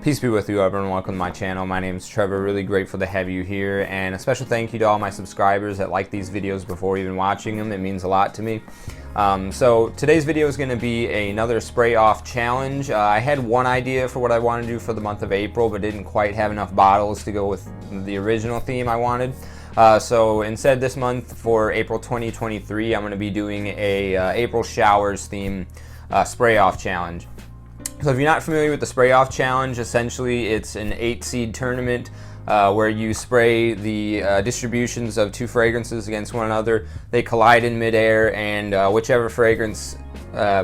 Peace be with you, everyone. Welcome to my channel. My name is Trevor. Really grateful to have you here, and a special thank you to all my subscribers that like these videos before even watching them. It means a lot to me. So today's video is going to be another spray off challenge. I had one idea for what I want to do for the month of April, but didn't quite have enough bottles to go with the original theme I wanted. So instead, this month for April 2023, I'm going to be doing a April showers theme spray off challenge. So if you're not familiar with the spray off challenge, essentially it's an 8-seed tournament where you spray the distributions of two fragrances against one another. They collide in midair, and whichever fragrance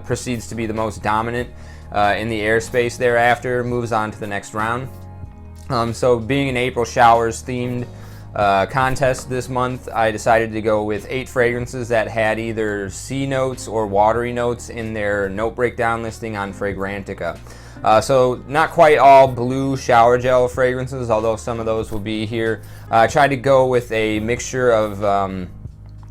proceeds to be the most dominant in the airspace thereafter moves on to the next round. So being an April showers themed contest this month, I decided to go with 8 fragrances that had either sea notes or watery notes in their note breakdown listing on Fragrantica. So not quite all blue shower gel fragrances, although some of those will be here. I tried to go with a mixture of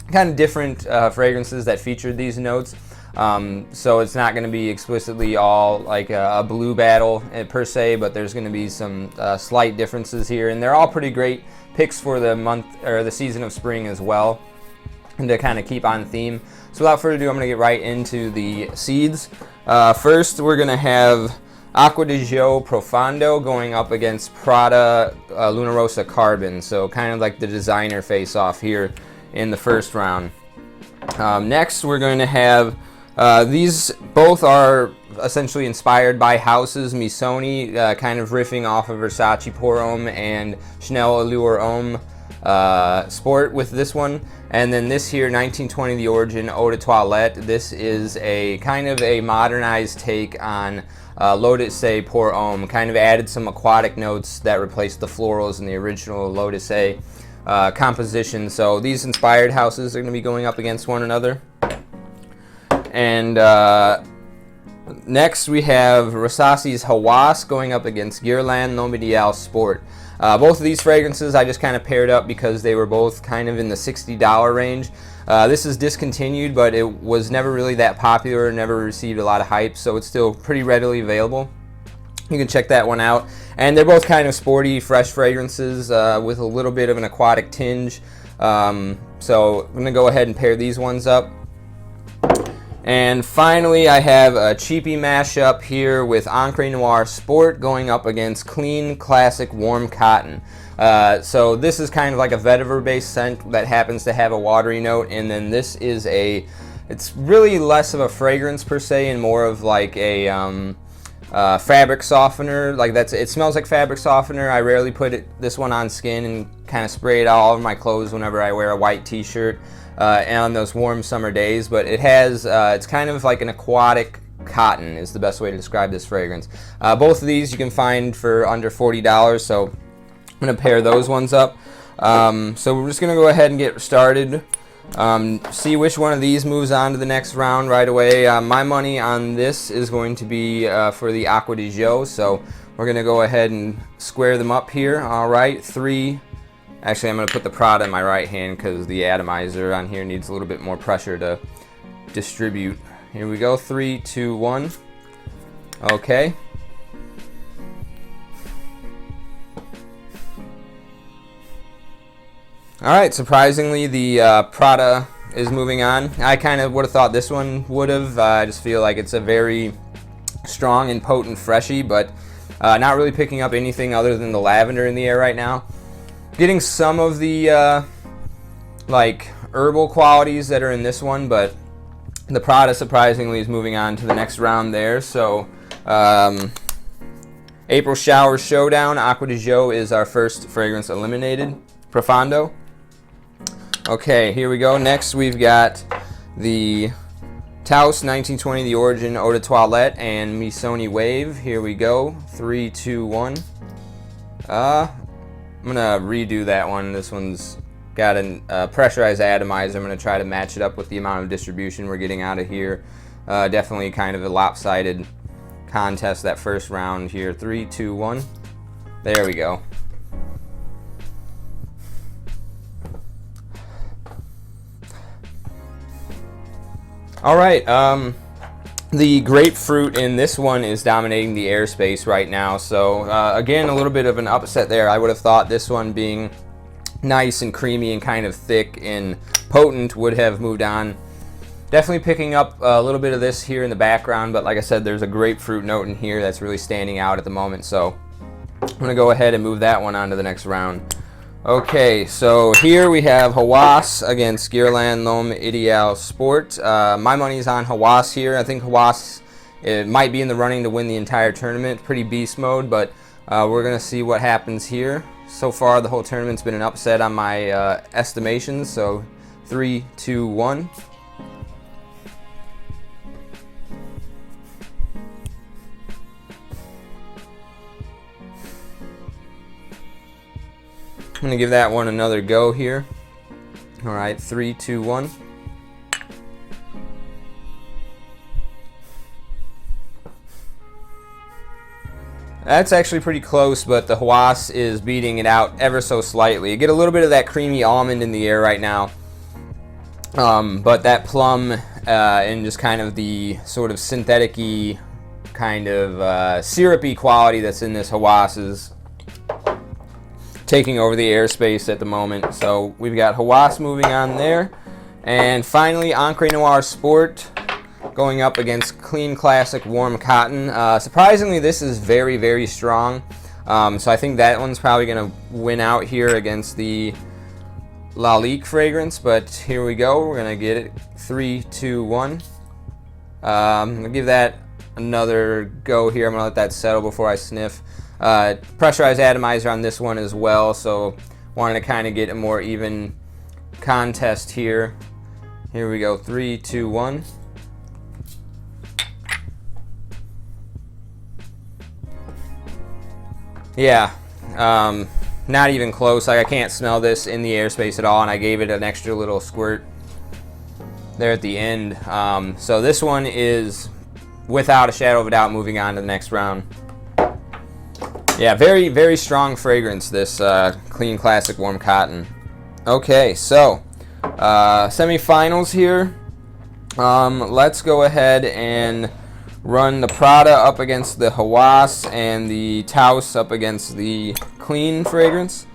kind of different fragrances that featured these notes. So it's not going to be explicitly all like a blue battle per se, but there's going to be some slight differences here, and they're all pretty great picks for the month or the season of spring as well, and to kind of keep on theme. So without further ado, I'm going to get right into the seeds. First, we're going to have Aquatic Profondo going up against Prada Roassa Carbon, so kind of like the designer face off here in the first round. Next, we're going to have these both are essentially inspired by houses. Missoni, kind of riffing off of Versace Pour Homme and Chanel Allure Homme Sport with this one. And then this here, 1920 The Origin Eau de Toilette. This is a kind of a modernized take on loudest Pour Homme. Kind of added some aquatic notes that replaced the florals in the original loudest composition. So these inspired houses are going to be going up against one another. And next we have Rasassi Hawas going up against Guerlain Sport. Both of these fragrances I just kind of paired up because they were both kind of in the $60 range. This is discontinued, but it was never really that popular, never received a lot of hype, so it's still pretty readily available. You can check that one out. And they're both kind of sporty, fresh fragrances with a little bit of an aquatic tinge. So I'm going to go ahead and pair these ones up. And finally, I have a cheapy mashup here with Encre Noir Sport going up against Clean Classic Warm Cotton. So this is kind of like a vetiver-based scent that happens to have a watery note, and then this is it's really less of a fragrance per se and more of like a fabric softener. Like it smells like fabric softener. I rarely put this one on skin and kind of spray it all over my clothes whenever I wear a white t-shirt. And on those warm summer days, but it has it's kind of like an aquatic cotton is the best way to describe this fragrance. Both of these you can find for under $40, so I'm going to pair those ones up. So we're just going to go ahead and get started, see which one of these moves on to the next round right away. My money on this is going to be for the Aquatic, so we're going to go ahead and square them up here. All right, Actually, I'm going to put the Prada in my right hand because the atomizer on here needs a little bit more pressure to distribute. Here we go, 3, 2, 1. Okay. Alright, surprisingly, the Prada is moving on. I kind of would have thought this one would have. I just feel like it's a very strong and potent freshie, but not really picking up anything other than the lavender in the air right now. Getting some of the like herbal qualities that are in this one, but the Prada surprisingly is moving on to the next round there. So April Showers Showdown, Aquatic is our first fragrance eliminated. Profondo. Okay, here we go. Next we've got the Tous 1920 The Origin Eau de Toilette and Missoni Wave. Here we go. 3, 2, 1. I'm going to redo that one. This one's got a pressurized atomizer. I'm going to try to match it up with the amount of distribution we're getting out of here. Definitely kind of a lopsided contest that first round here. 3, 2, 1. There we go. All right. The grapefruit in this one is dominating the airspace right now. So again, a little bit of an upset there. I would have thought this one being nice and creamy and kind of thick and potent would have moved on. Definitely picking up a little bit of this here in the background, but like I said, there's a grapefruit note in here that's really standing out at the moment. So I'm gonna go ahead and move that one on to the next round. Okay, so here we have Hawas against Guerlain L'Homme Ideal Sport. My money's on Hawas here. I think Hawas might be in the running to win the entire tournament. Pretty beast mode, but we're gonna see what happens here. So far, the whole tournament's been an upset on my estimations. So 3, 2, 1. I'm gonna give that one another go here. All right, 3, 2, 1. That's actually pretty close, but the Hawas is beating it out ever so slightly. You get a little bit of that creamy almond in the air right now, but that plum and just kind of the sort of synthetic-y, kind of syrupy quality that's in this Hawas is taking over the airspace at the moment. So we've got Hawas moving on there. And finally, Encre Noir Sport going up against Clean Classic Warm Cotton. Surprisingly, this is very, very strong. So I think that one's probably going to win out here against the Lalique fragrance. But here we go. We're going to get it. 3, 2, 1. I'm going to give that another go here. I'm going to let that settle before I sniff. Pressurized atomizer on this one as well, so wanted to kind of get a more even contest here. Here we go, 3, 2, 1. Yeah, not even close. Like, I can't smell this in the airspace at all, and I gave it an extra little squirt there at the end. So this one is, without a shadow of a doubt, moving on to the next round. Yeah, very, very strong fragrance, this Clean Classic Warm Cotton. Okay, so semifinals here. Let's go ahead and run the Prada up against the Hawas and the Tous up against the Clean fragrance.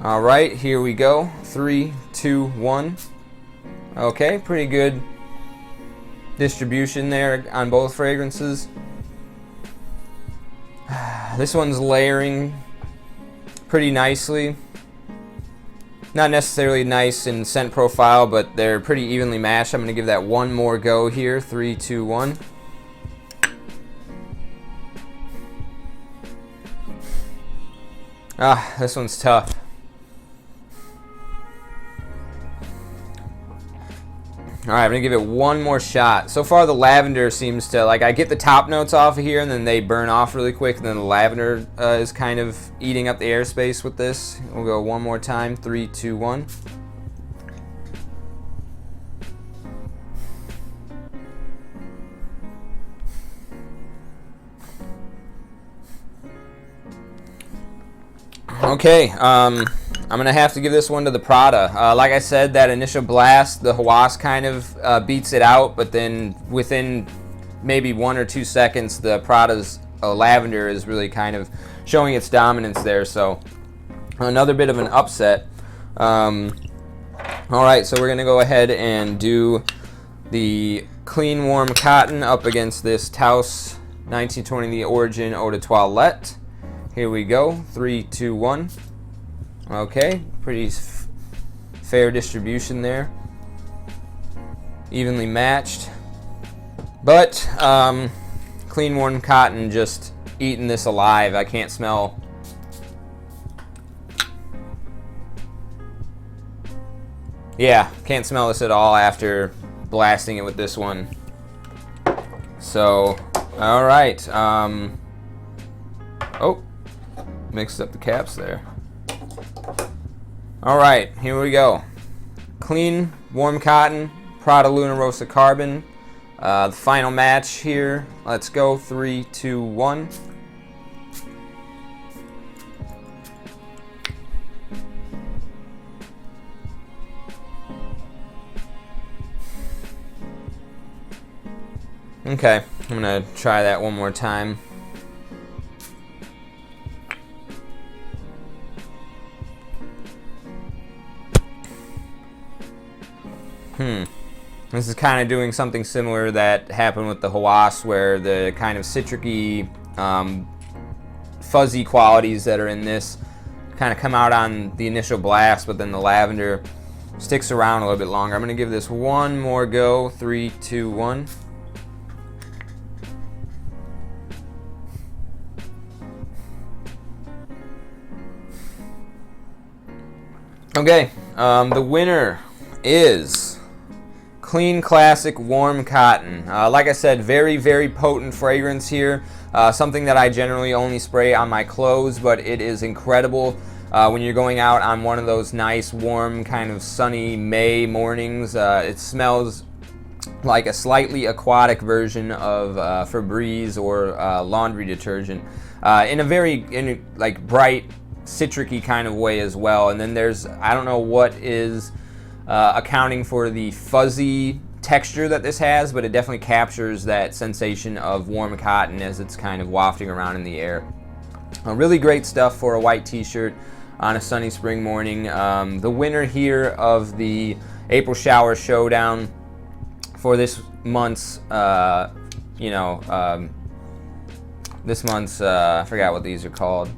All right, here we go. 3, 2, 1. Okay, pretty good distribution there on both fragrances. This one's layering pretty nicely. Not necessarily nice in scent profile, but they're pretty evenly matched. I'm going to give that one more go here. 3, 2, 1. This one's tough. Alright, I'm going to give it one more shot. So far the lavender seems to, like, I get the top notes off of here and then they burn off really quick, and then the lavender is kind of eating up the airspace with this. We'll go one more time. 3, 2, 1. Okay, I'm going to have to give this one to the Prada. Like I said, that initial blast, the Hawas kind of beats it out, but then within maybe 1 or 2 seconds, the Prada's lavender is really kind of showing its dominance there. So another bit of an upset. All right, so we're going to go ahead and do the Clean Warm Cotton up against this Tous 1920, the Origin Eau de Toilette. Here we go. 3, 2, 1. Okay, pretty fair distribution there. Evenly matched. But Clean Warm Cotton just eating this alive. I can't smell. Yeah, can't smell this at all after blasting it with this one. So, all right. Oh, mixed up the caps there. All right, here we go. Clean Warm Cotton, Prada Luna Rossa Carbon. The final match here. Let's go. 3, 2, 1. Okay, I'm gonna try that one more time. This is kind of doing something similar that happened with the Hawas, where the kind of citric-y, fuzzy qualities that are in this kind of come out on the initial blast, but then the lavender sticks around a little bit longer. I'm going to give this one more go. 3, 2, 1. Okay, the winner is Clean Classic Warm Cotton. Like I said, very, very potent fragrance here. Something that I generally only spray on my clothes, but it is incredible when you're going out on one of those nice, warm, kind of sunny May mornings. It smells like a slightly aquatic version of Febreze or laundry detergent in a very like bright, citric-y kind of way as well. And then there's, I don't know what is accounting for the fuzzy texture that this has, but it definitely captures that sensation of warm cotton as it's kind of wafting around in the air. Really great stuff for a white t-shirt on a sunny spring morning. The winner here of the April Shower Showdown for this month's, this month's, I forgot what these are called,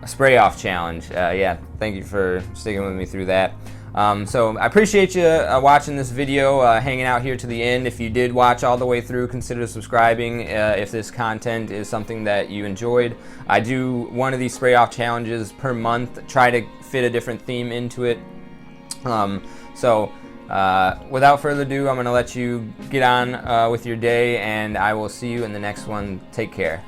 a spray off challenge. Yeah, thank you for sticking with me through that. So I appreciate you watching this video, hanging out here to the end. If you did watch all the way through, consider subscribing if this content is something that you enjoyed. I do one of these spray off challenges per month, try to fit a different theme into it. Without further ado, I'm going to let you get on with your day, and I will see you in the next one. Take care.